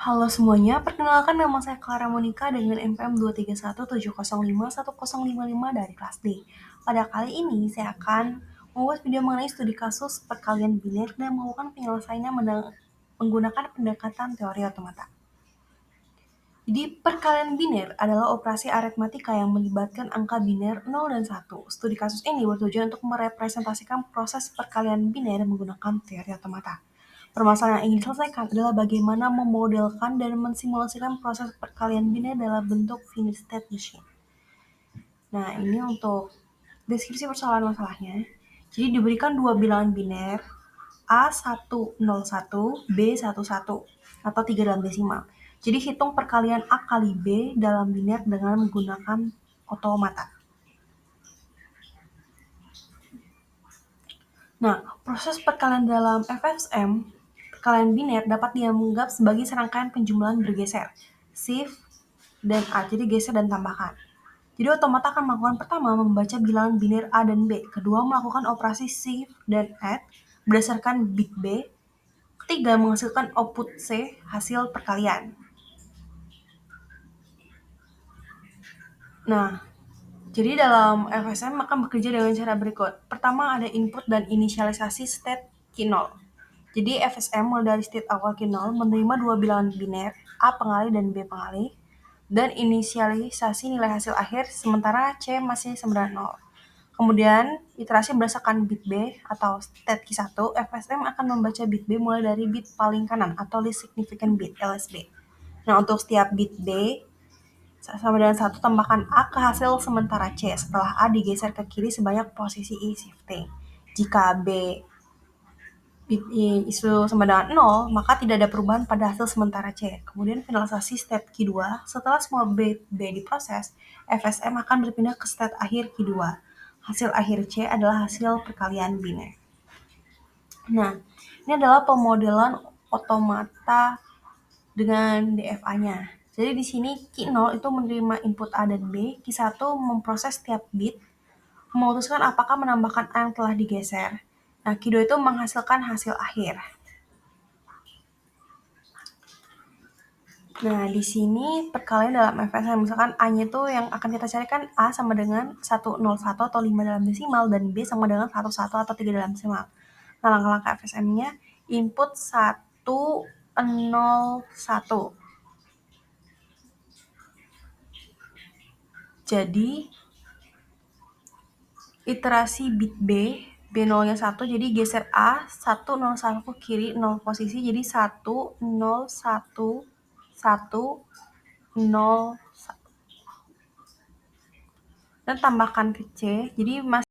Halo semuanya, perkenalkan nama saya Clara Monica dengan NPM 2317051051055 dari kelas D. Pada kali ini saya akan membuat video mengenai studi kasus perkalian biner dan melakukan penyelesaiannya menggunakan pendekatan teori otomata. Jadi, perkalian biner adalah operasi aritmatika yang melibatkan angka biner 0 dan 1. Studi kasus ini bertujuan untuk merepresentasikan proses perkalian biner menggunakan teori otomata. Permasalahan yang ingin diselesaikan adalah bagaimana memodelkan dan mensimulasikan proses perkalian biner dalam bentuk finite state machine. Nah, ini untuk deskripsi persoalan masalahnya. Jadi diberikan dua bilangan biner A101, B11 atau 3 dalam desimal. Jadi hitung perkalian A kali B dalam biner dengan menggunakan otomata. Nah, proses perkalian dalam FSM, perkalian biner dapat dianggap sebagai serangkaian penjumlahan bergeser, shift, dan add, jadi geser dan tambahkan. Jadi otomata akan melakukan pertama membaca bilangan biner A dan B, kedua melakukan operasi shift dan add berdasarkan bit B, ketiga menghasilkan output C hasil perkalian. Nah, jadi dalam FSM akan bekerja dengan cara berikut. Pertama ada input dan inisialisasi state Q0. Jadi FSM mulai dari state awal Q0 menerima dua bilangan biner A pengalih dan B pengalih dan inisialisasi nilai hasil akhir sementara C masih sama dengan 0. Kemudian iterasi berdasarkan bit B atau state Q1, FSM akan membaca bit B mulai dari bit paling kanan atau least significant bit LSB. Nah, untuk setiap bit B sama dengan 1 tambahkan A ke hasil sementara C setelah A digeser ke kiri sebanyak posisi I shifting. Jika B bit isu sama dengan 0, maka tidak ada perubahan pada hasil sementara C. Kemudian finalisasi state Q2, setelah semua bit B diproses, FSM akan berpindah ke state akhir Q2. Hasil akhir C adalah hasil perkalian biner. Nah, ini adalah pemodelan otomata dengan DFA-nya. Jadi di sini Q0 itu menerima input A dan B, Q1 memproses setiap bit, memutuskan apakah menambahkan A yang telah digeser. Nah, Q2 itu menghasilkan hasil akhir. Nah, di sini perkalian dalam FSM, misalkan A-nya itu yang akan kita carikan A sama dengan 101 atau 5 dalam desimal, dan B sama dengan 11 atau 3 dalam desimal. Nah, langkah-langkah FSM-nya, input 101. Jadi, iterasi bit B, B0-nya 1, jadi geser A, 101 ke kiri, 0 posisi, jadi 1, 0, 1, 1, 0, 1. Dan tambahkan ke C, jadi masih